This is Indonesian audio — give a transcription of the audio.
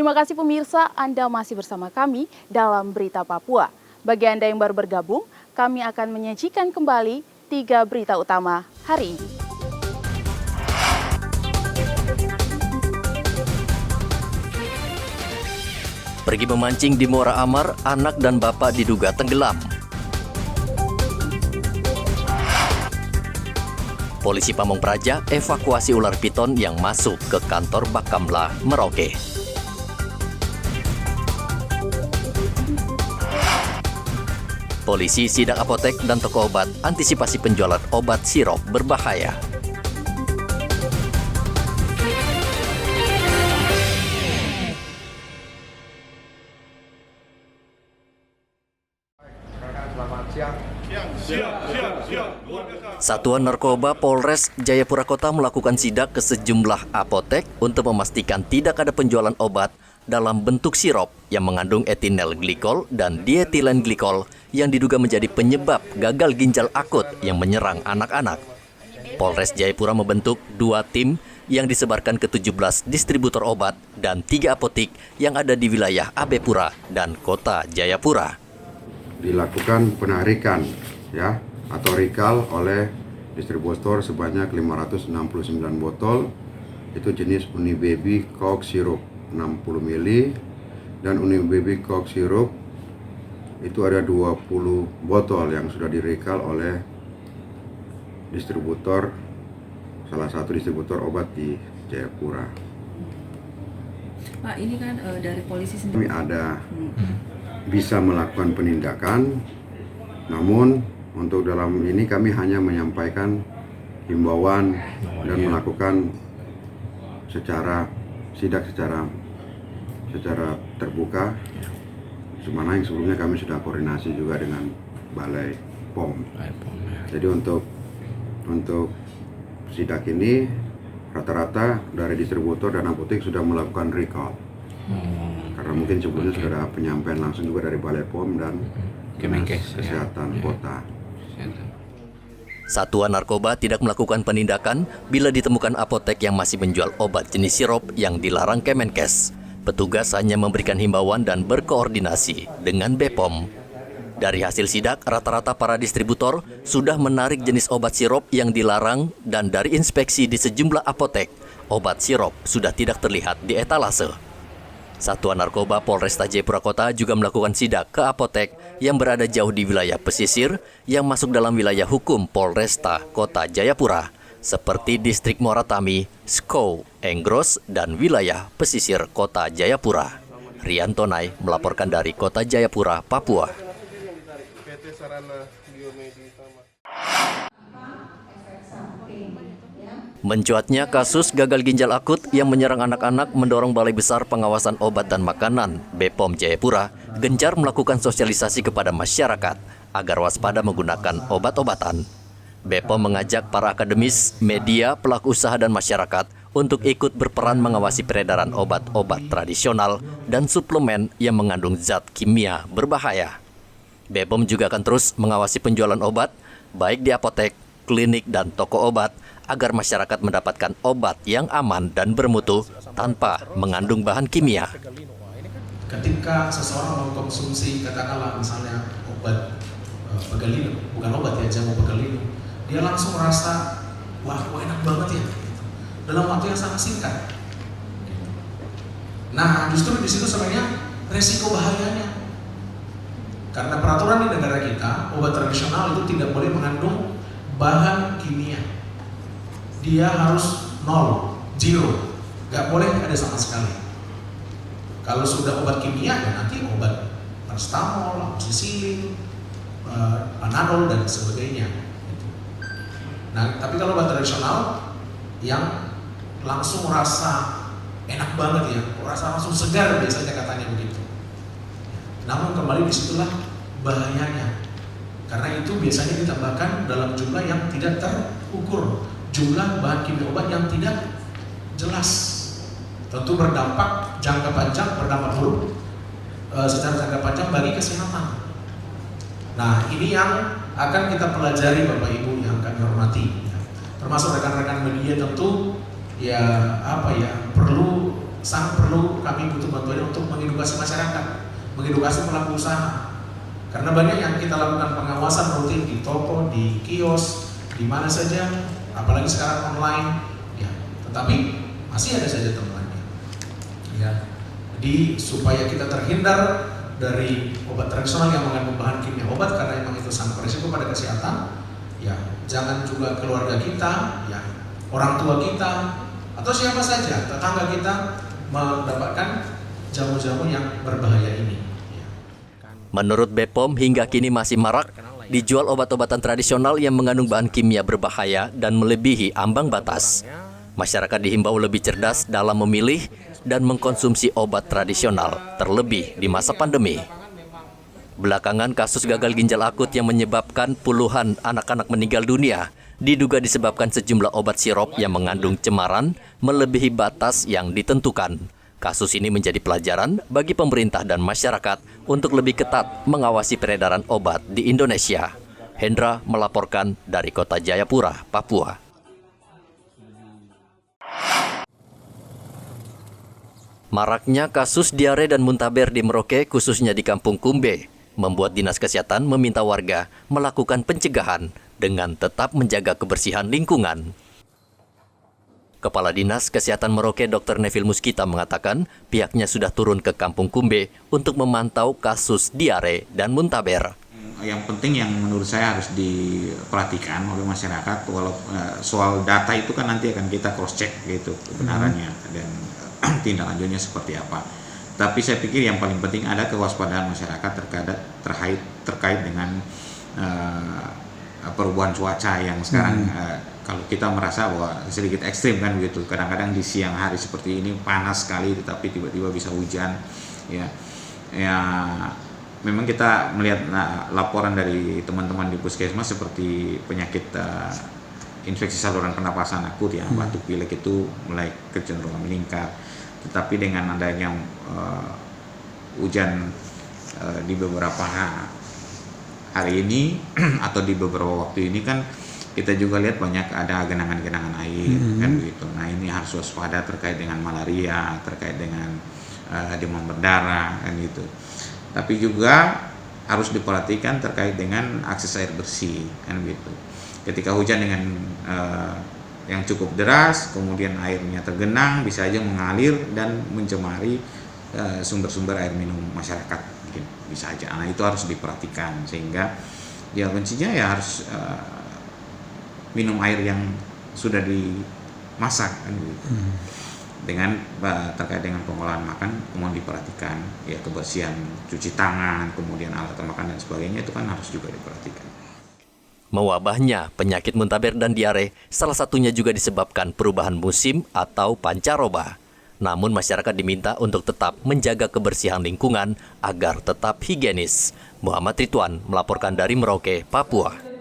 Terima kasih pemirsa, Anda masih bersama kami dalam Berita Papua. Bagi Anda yang baru bergabung, kami akan menyajikan kembali 3 berita utama hari ini. Pergi memancing di Muara Amar, anak dan bapak diduga tenggelam. Polisi Pamong Praja evakuasi ular piton yang masuk ke kantor Bakamla, Merauke. Polisi sidak apotek dan toko obat antisipasi penjualan obat sirop berbahaya. Satuan Narkoba Polres Jayapura Kota melakukan sidak ke sejumlah apotek untuk memastikan tidak ada penjualan obat dalam bentuk sirop yang mengandung etinel glikol dan dietilen glikol yang diduga menjadi penyebab gagal ginjal akut yang menyerang anak-anak. Polres Jayapura membentuk 2 tim yang disebarkan ke 17 distributor obat dan 3 apotik yang ada di wilayah Abepura dan Kota Jayapura. Dilakukan penarikan atau recall oleh distributor sebanyak 569 botol. Itu jenis Unibaby Coke Syrup 60 ml dan Unibaby Coke Syrup itu ada 20 botol yang sudah direcall oleh distributor, salah satu distributor obat di Jayapura. Pak, ini kan dari polisi sendiri. Kami ada bisa melakukan penindakan, namun untuk dalam ini kami hanya menyampaikan himbauan dan melakukan secara sidak secara terbuka, semana yang sebelumnya kami sudah koordinasi juga dengan Balai POM. Jadi untuk sidak ini rata-rata dari distributor dan apotek sudah melakukan recall. Karena mungkin sebelumnya sudah ada penyampaian langsung juga dari Balai POM dan Dinas Kesehatan Kota. Satuan Narkoba tidak melakukan penindakan bila ditemukan apotek yang masih menjual obat jenis sirop yang dilarang Kemenkes. Petugas hanya memberikan himbauan dan berkoordinasi dengan BPOM. Dari hasil sidak, rata-rata para distributor sudah menarik jenis obat sirop yang dilarang dan dari inspeksi di sejumlah apotek, obat sirop sudah tidak terlihat di etalase. Satuan Narkoba Polresta Jayapura Kota juga melakukan sidak ke apotek yang berada jauh di wilayah pesisir yang masuk dalam wilayah hukum Polresta Kota Jayapura, seperti Distrik Moratami, Skou, Enggros, dan wilayah pesisir Kota Jayapura. Rian Tonai melaporkan dari Kota Jayapura, Papua. Mencuatnya kasus gagal ginjal akut yang menyerang anak-anak mendorong Balai Besar Pengawasan Obat dan Makanan BPOM Jayapura gencar melakukan sosialisasi kepada masyarakat agar waspada menggunakan obat-obatan. BPOM mengajak para akademis, media, pelaku usaha dan masyarakat untuk ikut berperan mengawasi peredaran obat-obat tradisional dan suplemen yang mengandung zat kimia berbahaya. BPOM juga akan terus mengawasi penjualan obat baik di apotek, klinik, dan toko obat agar masyarakat mendapatkan obat yang aman dan bermutu tanpa mengandung bahan kimia. Ketika seseorang mengkonsumsi katakanlah misalnya obat pegalino, bukan obat ya, jamu pegalino, dia langsung merasa wah enak banget ya dalam waktu yang sangat singkat. Nah justru di situ sebenarnya resiko bahayanya, karena peraturan di negara kita obat tradisional itu tidak boleh mengandung bahan kimia. Dia harus 0, gak boleh ada sama sekali. Kalau sudah obat kimia ya nanti obat paracetamol, amoxicillin, panadol dan sebagainya. Nah, tapi kalau obat tradisional yang langsung rasa enak banget ya, rasa langsung segar biasanya katanya begitu. Namun kembali disitulah bahayanya, karena itu biasanya ditambahkan dalam jumlah yang tidak terukur, jumlah bahan kimia obat yang tidak jelas, tentu berdampak jangka panjang, berdampak buruk secara jangka panjang bagi kesehatan. Nah ini yang akan kita pelajari Bapak Ibu yang kami hormati, termasuk rekan-rekan media tentu ya perlu sangat perlu kami butuh bantuan untuk mengedukasi masyarakat, mengedukasi pelaku usaha. Karena banyak yang kita lakukan pengawasan rutin di toko, di kios, di mana saja, apalagi sekarang online, ya. Tetapi masih ada saja temuannya. Ya. Jadi supaya kita terhindar dari obat tradisional yang mengandung bahan kimia obat karena memang itu sangat berisiko pada kesehatan, ya jangan juga keluarga kita, ya orang tua kita, atau siapa saja tetangga kita mendapatkan jamu-jamu yang berbahaya ini. Menurut BPOM, hingga kini masih marak dijual obat-obatan tradisional yang mengandung bahan kimia berbahaya dan melebihi ambang batas. Masyarakat dihimbau lebih cerdas dalam memilih dan mengkonsumsi obat tradisional, terlebih di masa pandemi. Belakangan, kasus gagal ginjal akut yang menyebabkan puluhan anak-anak meninggal dunia diduga disebabkan sejumlah obat sirop yang mengandung cemaran melebihi batas yang ditentukan. Kasus ini menjadi pelajaran bagi pemerintah dan masyarakat untuk lebih ketat mengawasi peredaran obat di Indonesia. Hendra melaporkan dari Kota Jayapura, Papua. Maraknya kasus diare dan muntaber di Merauke, khususnya di Kampung Kumbe, membuat Dinas Kesehatan meminta warga melakukan pencegahan dengan tetap menjaga kebersihan lingkungan. Kepala Dinas Kesehatan Merauke Dr. Neville Muskita mengatakan pihaknya sudah turun ke Kampung Kumbe untuk memantau kasus diare dan muntaber. Yang penting yang menurut saya harus diperhatikan oleh masyarakat, soal data itu kan nanti akan kita cross check gitu kebenarannya dan tindak lanjutnya seperti apa. Tapi saya pikir yang paling penting ada kewaspadaan masyarakat terkait dengan perubahan cuaca yang sekarang kalau kita merasa bahwa sedikit ekstrim kan begitu. Kadang-kadang di siang hari seperti ini panas sekali, tetapi tiba-tiba bisa hujan. Ya, memang kita melihat laporan dari teman-teman di puskesmas seperti penyakit infeksi saluran pernapasan akut, ya, batuk pilek itu mulai kecenderungan meningkat. Tetapi dengan adanya hujan di beberapa hari ini atau di beberapa waktu ini kan kita juga lihat banyak ada genangan-genangan air kan begitu. Nah, ini harus waspada terkait dengan malaria, terkait dengan demam berdarah kan gitu. Tapi juga harus diperhatikan terkait dengan akses air bersih kan gitu. Ketika hujan dengan yang cukup deras, kemudian airnya tergenang, bisa aja mengalir dan mencemari sumber-sumber air minum masyarakat, mungkin bisa aja. Nah, itu harus diperhatikan sehingga ya kuncinya ya harus minum air yang sudah dimasak kan gitu. Dengan terkait dengan pengolahan makan, kemudian diperhatikan ya kebersihan cuci tangan, kemudian alat makan dan sebagainya itu kan harus juga diperhatikan. Mewabahnya penyakit muntaber dan diare salah satunya juga disebabkan perubahan musim atau pancaroba. Namun masyarakat diminta untuk tetap menjaga kebersihan lingkungan agar tetap higienis. Muhammad Ridwan melaporkan dari Merauke, Papua.